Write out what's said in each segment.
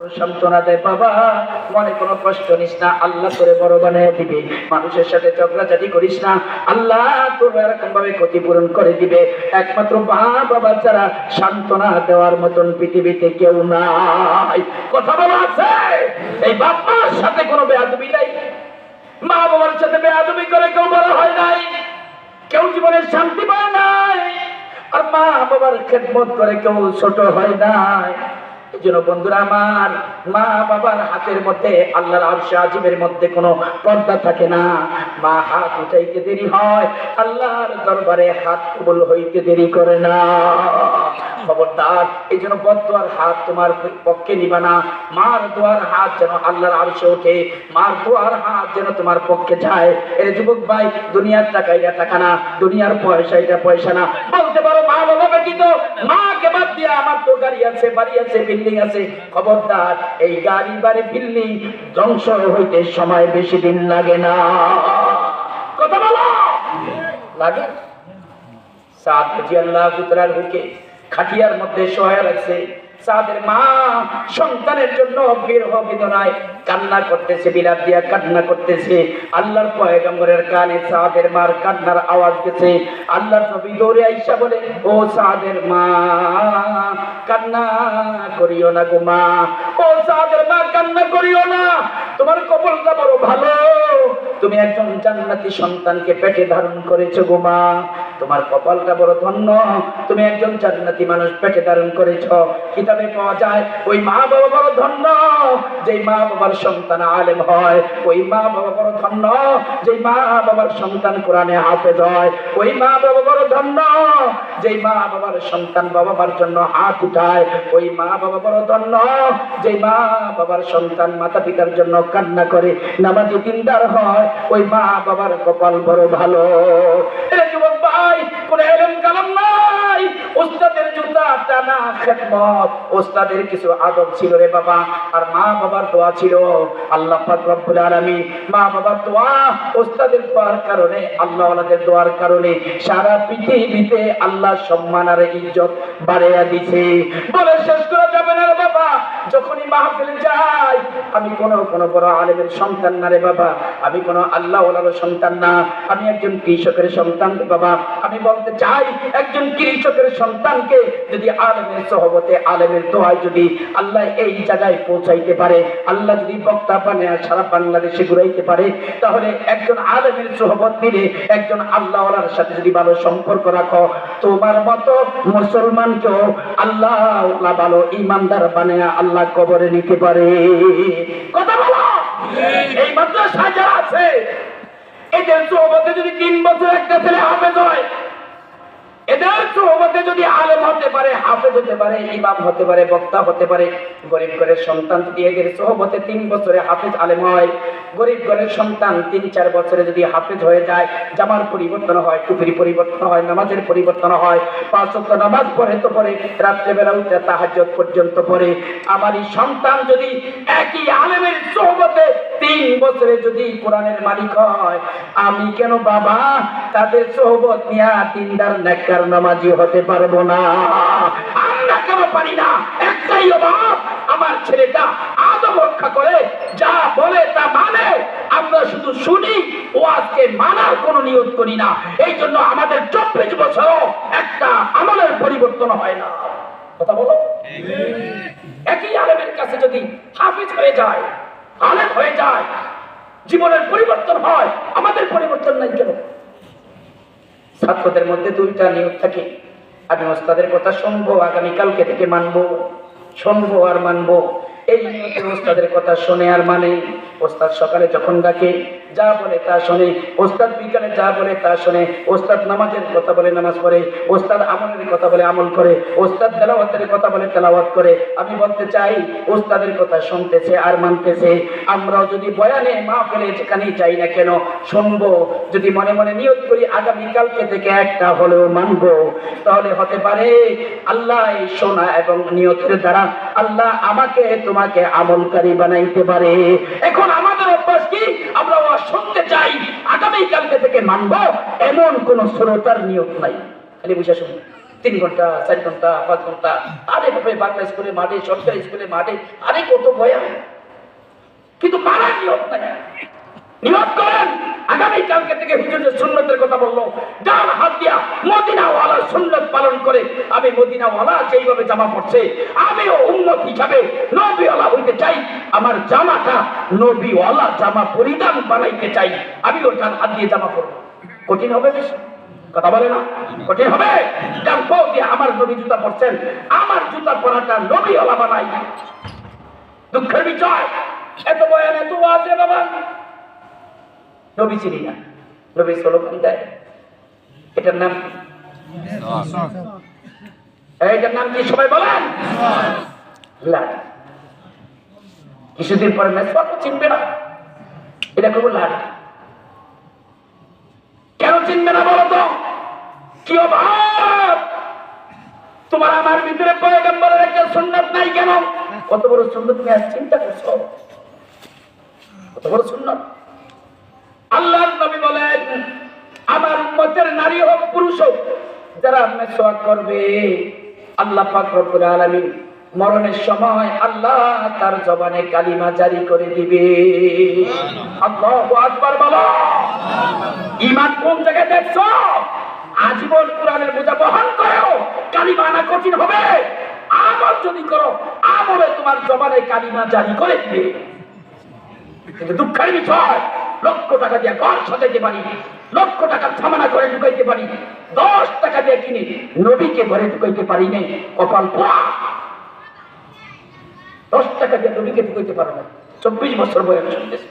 সান্ত্বনা দেয়, বাবা মনে কোনো কষ্ট নিস না, আল্লাহ তোরে বড় বানিয়ে দিবে। মানুষের সাথে ঝগড়াঝাটি করিস না, আল্লাহ তোর এরকম ভাবে ক্ষতিপূরণ করে দিবে। একমাত্র মা বাবা ছাড়া সান্ত্বনা দেওয়ার মতন পৃথিবীতে কেউ নাই। কথা বলা আছে, এই বাপ মার সাথে কোনো বেয়াদবি নাই, মা বাবার সাথে বেয়াদবি করে কেউ বড় হয় নাই, কেউ জীবনে শান্তি পায় নাই, আর মা বাবার খেদমত করে কেউ ছোট হয় নাই। এই জন্য বন্ধুরা আমার, মা বাবার হাতের মধ্যে আল্লাহর আরশে আজিমের মধ্যে কোনো পর্দা থাকে না। মা হাত উঠাইতে দেরি হয়, আল্লাহর দরবারে হাত কবুল হইতে দেরি করে না। খবরদার, এই জন্য বদদুয়ার হাত তোমার পক্ষে নিবা না। মার দোয়ার হাত যেন আল্লাহর আরশে ওঠে, মার দোয়ার হাত যেন তোমার পক্ষে যায়। এর যুবক ভাই, দুনিয়ার টাকা এটা টাকা না, দুনিয়ার পয়সা এটা পয়সা না। বলতে পারো মা বাবা ব্যতীত, মাকে বাদ দিয়ে আমার তো গাড়ি আছে, বাড়ি আছে, বিল্ডিং আছে। খবরদার, এই গাড়ি বাড়ি বিল্ডিং ধ্বংস হইতে সময় বেশি দিন লাগে না। কথা বলো, লাগে? সাদ রাদিয়াল্লাহু তাআলার হুকে খাটিয়ার মধ্যে শোয়া রাখছে। সাদের মা সন্তানের জন্য বিরহ বেদনায় কান্না করতেছে, বিলাপ দিয়া কান্না করতেছে। আল্লাহর পয়গম্বরের কানে সাদের মার কান্নার আওয়াজ গেছে। আল্লাহর নবী দৌড়ে আইসা বলে, ও সাদের মা, কান্না করিও না গো মা, ও সাদের মা, কান্না করিও না, তোমার কপালটা বড় ভালো, তুমি একজন জান্নাতি সন্তানকে পেটে ধারণ করেছো গো মা, তোমার কপালটা বড় ধন্য, তুমি একজন জান্নাতি মানুষ পেটে ধারণ করেছো। কিতাবে পাওয়া যায় ওই মা বাবা বড় ধন্য যেই মা বাবার সন্তান আলেম হয়, ওই মা বাবা বড় ধন্য যেই মা বাবার সন্তান কোরআনে হাফেজ হয়, ওই মা বাবা বড় ধন্য যেই মা বাবার সন্তান বাবা মার জন্য হাত উঠায়, ওই মা বাবা বড় ধন্য যেই মা বাবার সন্তান মাতা পিতার জন্য কান্না করে, নামাজি দিনদার হয়, ওই মা বাবার কপাল বড় ভালো। এরে যুবক ভাই, কোন ইলম কালাম নাই, উস্তাদের জুতা টানা খেদমত, উস্তাদের কিছু আদব ছিল রে বাবা, আর মা বাবার দোয়া ছিল। আল্লাহ পাক রব্বুল আলামিন মা বাবার দোয়া, উস্তাদের দোয়ার কারণে, আল্লাহ ওয়ালাদের দোয়ার কারণে সারা পৃথিবীতে আল্লাহ সম্মান আর ইজ্জত বাড়াইয়া দিয়েছে। বলে শেষ করা যাবে না রে বাবা। যখনই মাহফিলে যাই, আমি কোন বড় আলেমের সন্তান না রে বাবা, আমি কোন আল্লাহ ওয়ালার সন্তান না, আমি একজন কৃষকের সন্তান রে বাবা। আমি বলতে চাই, একজন কৃষকের সন্তানকে যদি আলেমের সহবতে, আলেমের দোয়ায় যদি আল্লাহ এই জায়গায় পৌঁছাইতে পারে, আল্লাহ যদি বক্তা বানিয়ে সারা বাংলাদেশে ঘুরাইতে পারে, তাহলে একজন আলেমের সহবত নিলে, একজন আল্লাহ ওয়ালার সাথে যদি ভালো সম্পর্ক রাখো, তোমার মতো মুসলমানকেও আল্লাহ ওয়ালা ভালো ইমানদার বানিয়ে আল্লাহ কবরে নিতে পারে। কথা বলো, এই মাদ্রাসায় যারা আছে, এদের সহবতে যদি 3 বছর একটা ছেলে হাফেজ হয়, এদের সোহবতে যদি আলেম হতে পারে, হাফেজ হতে পারে, ইমাম হতে পারে, বক্তা হতে পারে, গরিব ঘরের সন্তান যদি এদের সোহবতে 3 বছরে হাফেজ আলেম হয়, গরিব ঘরের সন্তান 3-4 বছরে যদি হাফেজ হয়ে যায়, জামার পরিবর্তন হয়, টুপির পরিবর্তন হয়, নামাজের পরিবর্তন হয়, 5 ওয়াক্ত নামাজ পড়ে তো পড়ে, রাত্রেবেলা উঠে তাহাজ্জুদ পর্যন্ত পড়ে। আমার এই সন্তান যদি একই আলেমের সোহবতে 3 বছরে যদি কোরআনের মালিক হয়, আমি কেন বাবা তাদের সোহবত নিয়ে দিনদার নেককার নামাজি হতে পারবো না? আমরা কেন পারি না? একটাই অভাব, আমার ছেলেটা আদব রক্ষা করে, যা বলে তা মানে, আমরা শুধু শুনি, ও আজকে মানার কোনো নিয়ত করি না। এই জন্য আমাদের 24 বছরও একটা আমলের পরিবর্তন হয় না। কথা বলো, একই আলেমের কাছে যদি হাফেজ হয়ে যায়, আলেম হয়ে যায়, জীবনের পরিবর্তন হয়, আমাদের পরিবর্তন নাই কেন? ছাত্রদের মধ্যে 2টা নিয়ত থাকে, আমি ওস্তাদের কথা শুনবো, আগামীকালকে থেকে মানবো, শুনবো আর মানবো। এই নিয়তে ওস্তাদের কথা শুনে আর মানে। ওস্তাদ সকালে যখন ডাকে যা বলে তা শোনে, ওস্তাদ বিকালে যা বলে তা শোনে, ওস্তাদ নামাজের কথা বলে নামাজ পড়ে, ওস্তাদ আমলের কথা বলে আমল করে, ওস্তাদ তেলাওয়াতের কথা বলে তেলাওয়াত করে। আমি বলতে চাই, ওস্তাদের কথা শুনতেছে আর মানতেছে। আমরাও যদি বয়ানে মাহফিলে যেখানেই যাই না কেন শুনবো, যদি মনে মনে নিয়ত করি আগামীকালকে থেকে একটা হলেও মানবো, তাহলে হতে পারে আল্লাহ এই শোনা এবং নিয়তের দ্বারা আল্লাহ আমাকে তোমাকে আমলকারী বানাইতে পারে। এখন আমাদের অভ্যাস কি, আমরা শুনতে চাই, আগামীকালকে থেকে মানবো, এমন কোন শ্রোতার নিয়ত নাই, খালি বুঝে শুনুন। 3 ঘন্টা 4 ঘন্টা 5 ঘন্টা, আরে বাবা বাংলা স্কুলে মাঠে, সরকারি স্কুলে মাঠে, আরে কত বয়ান, কিন্তু মারা নিয়ত নাই। নিয়ত করেন আগামী কালকে থেকে হুজুরের সুন্নতের কথা বললো, ডান হাত দিয়া মদিনাওয়ালার সুন্নত পালন করে আমি মদিনাওয়ালা যেইভাবে জামা পড়ছে আমিও উম্মত হিসাবে নবীওয়ালা হইতে চাই, আমার জামাটা নবীওয়ালা জামা পরিধান বানাইতে চাই, আমিও ডান হাত দিয়ে জামা পরবো। কঠিন হবে বেশি? কথা বলে না কঠিন হবে? ডান পাও দিয়ে আমার নবী জুতা পরছেন, আমার জুতা পরাটা নবীওয়ালা বানাই। দুঃখের বিষয় এত বয়ান এত ওয়াজে বাবা নবী চিনি না, নবী স্লোগান দেয়, এটার নাম এইটার নাম কি সবাই বলেন? লাঠি। কিছুদিন পরে মেসওয়াক চিনবে না, এটা খুব লাঠি। কেন চিনবে না বলো তো? কি অভাব তোমার আমার ভিতরে? পয়গম্বরের একটা সুন্নাত নাই কেন? কত বড় সুন্নাত তুমি আজ চিন্তা করছো, কত বড় সুন্নাত। আল্লাহর নবী বলেন আমার উম্মতের নারী হোক পুরুষ হোক যারা মেসওয়াক করবে আল্লাহ পাক রব্বুল আলামিন মরণের সময় আল্লাহ তার জবানে কালিমা জারি করে দিবে। আল্লাহু আকবার বলো। ঈমান কোন জায়গায় দেখছো? আজীবন কোরআনের বোঝা বহন করো, কালিমা আনা কঠিন হবে। আমল যদি করো আমলে তোমার জবানে কালিমা জারি করে দিবে। কিন্তু দুঃখের বিষয় লক্ষ টাকা দিয়ে ঘর সাজাইতে পারি, লক্ষ টাকা সামানা করে ঢুকাইতে পারি, 10 টাকা দিয়ে কিনে নবীকে ঘরে ঢুকাইতে পারি নাই, কপাল পোড়া। 10 টাকা দিয়ে নবীকে ঢুকাইতে পারো না, 24 বছর বয়স চলতেছে।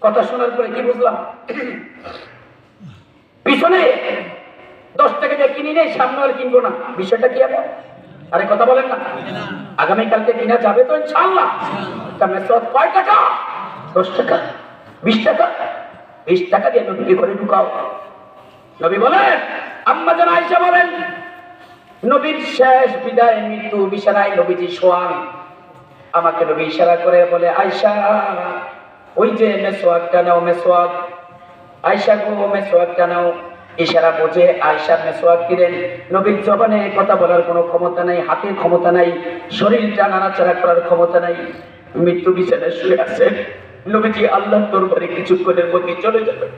কথা শোনার পরে কি বুঝলাম? পিছনে 10 টাকা দিয়ে কিনি নেই, সামনে আর কিনবো না, বিষয়টা কি এমন? আরে কথা বলেন না। আগামীকালকে কিনা যাবে তো ইনশাআল্লাহ। মেসওয়াক কয় টাকা? 10 টাকা 20 টাকা 20 টাকা দিয়ে নবীকে ঘরে ঢুকাও। নবী বলেন, আম্মা জান আয়েশা বলেন, নবীর শেষ বিদায় মৃত্যু বিছানায় নবীজি শোয়ান। আমাকে নবী ইশারা করে বলে, আয়েশা ওই যে মেসওয়াকটা নাও, মেসওয়াক। আয়েশা গো মেসওয়াকটা নাও। ইশারা বুঝে আয়েশা মেসওয়াক দিলেন। নবীর জবানে কথা বলার কোনো ক্ষমতা নাই, হাতের ক্ষমতা নাই, শরীরটা নাড়াচাড়া করার ক্ষমতা নাই, মৃত্যু বিছানায় শুয়ে আছেন। নবীজি আল্লাহর দরবারে কিছুক্ষণের মধ্যে চলে যাবেন,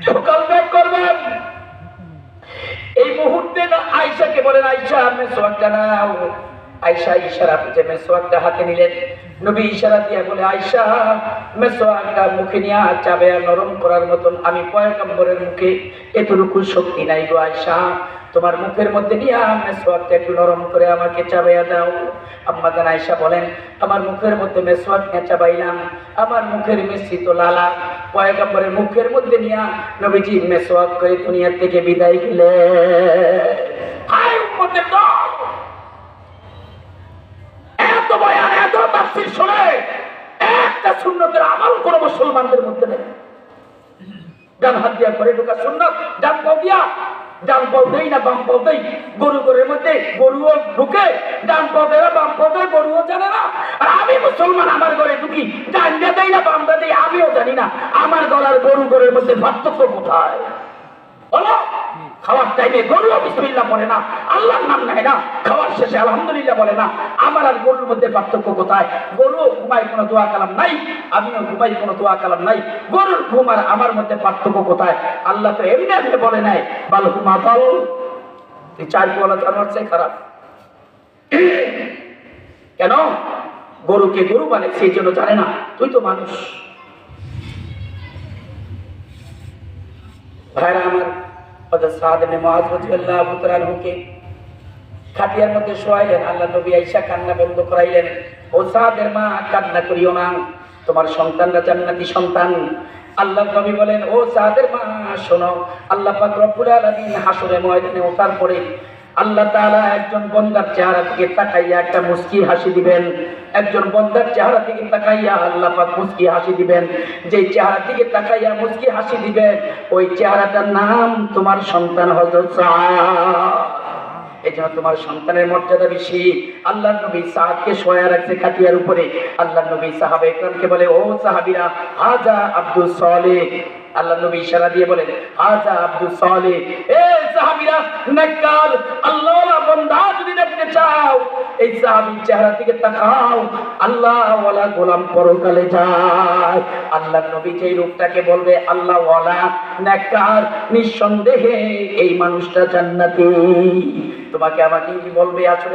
সকাল ত্যাগ করবেন। এই মুহূর্তে না আয়েশাকে বলেন, আয়েশা মেসওয়াকটা নাও। আয়েশা ইশারা বুঝে মেসওয়াকটা হাতে নিলেন। নবী ইশারা দিয়ে বলে, আয়েশা মেসওয়াকটা মুখে নিয়ে চাবে নরম করার মতন আমি পয়গম্বরের মুখে এতটুকু শক্তি নাই গো আয়েশা, তোমার মুখের মধ্যে নিয়ে মেসওয়াকটা একটু নরম করে আমাকে চাবাইয়া দাও। আম্মা জান আয়েশা বলেন, আমার মুখের মধ্যে মেসওয়াক নিয়ে চাবাইলাম, আমার মুখের মিশ্রিত লালা পয়গম্বরের মুখের মধ্যে নিয়ে নবীজি মেসওয়াক করে দুনিয়া থেকে বিদায় দিলেন। হায় উম্মতের দল, এত বয়ান এত তাফসীর শুনে একটা সুন্নতের আমল কোন মুসলমানদের মধ্যে নেই। ডান হাত দিয়া ঘরে ঢোকা সুন্নত, ডান পাও দিয়া, ডান পাও দেই না বাম পাও দেই। গরু ঘরের মধ্যে গরুও ঢুকে, ডান পাও দেয় না বাম পাও দেয়, গরুও জানে না। আর আমি মুসলমান আমার ঘরে ঢুকি, ডান দিয়ে দেই না বাম দিয়ে দেই, আমিও জানি না আমার গলার গরু ঘরের মধ্যে পার্থক্য কোথায় বলো? খাওয়ার টাইমে গরুও বিসমিল্লাহ বলে না, আল্লাহর নাম নেয় না, খাওয়ার শেষে আলহামদুলিল্লাহ বলে না। আমার আর গরুর মধ্যে পার্থক্য কোথায়? গরু ঘুমায় কোনো দোয়া কালাম নাই, আমিও ঘুমাই কোনো দোয়া কালাম নাই। গরুর ঘুম আর আমার মধ্যে পার্থক্য কোথায়? আল্লাহ তো এমনি এমনি বলে নাই, বাল ঘুমা বল। এই 4 বলা জানোয়ার চেয়ে খারাপ। কেন? গরুকে গরু বলে সেই জন্য জানে না তুই তো মানুষ। ভাইরা আমার, সাদ ইবনে মুআয রাদিয়াল্লাহু তাআলা আনহুকে খাটিয়ার মধ্যে শোয়াইলেন। আল্লাহ নবী আয়েশা কান্না বন্ধ করাইলেন। ও সাদের মা, কান্না করিও না, তোমার সন্তানরা জান্নাতি সন্তান। আল্লাহ নবী বলেন, ও সাদের মা শোনো, আল্লাহ পাক রব্বুল আলামিন হাসরের ময়দানে ওঠার পরে আল্লাহ তাআলা একজন বান্দার চেহারা দিকে তাকাইয়া একটা মুস্কি হাসি দিবেন। একজন বান্দার চেহারা দিকে তাকাইয়া আল্লাহ পাক মুস্কি হাসি দিবেন। যে চেহারা দিকে তাকাইয়া মুস্কি হাসি দিবেন ওই চেহারাটার নাম তোমার সন্তান হযরত সাদ। এই জন্য তোমার সন্তানের মর্যাদা বেশি। আল্লাহ নবী সাদকে শোয়া রাখছে খাটিয়ার উপরে। আল্লাহ নবী সাহাবা একরামকে বলে, ও সাহাবীরা, হাজা আব্দুল সালেহ। আল্লাহ নবী ইশারা দিয়ে বলেন, হাজা আব্দুল সালেহ। এ সাহাবীরা, নেককার আল্লাহওয়ালা বান্দা যদি দেখতে চাও, এই সাহাবীর চেহারার দিকে তাকাও। আল্লাহওয়ালা গোলাম পরকালে যায়। আল্লাহ নবী যেই রূপটাকে বলবে আল্লাহওয়ালা, নেককার, নিঃসন্দেহে এই মানুষটা জান্নাতি। তোমাকে আমাকে কি বলবে? আসলে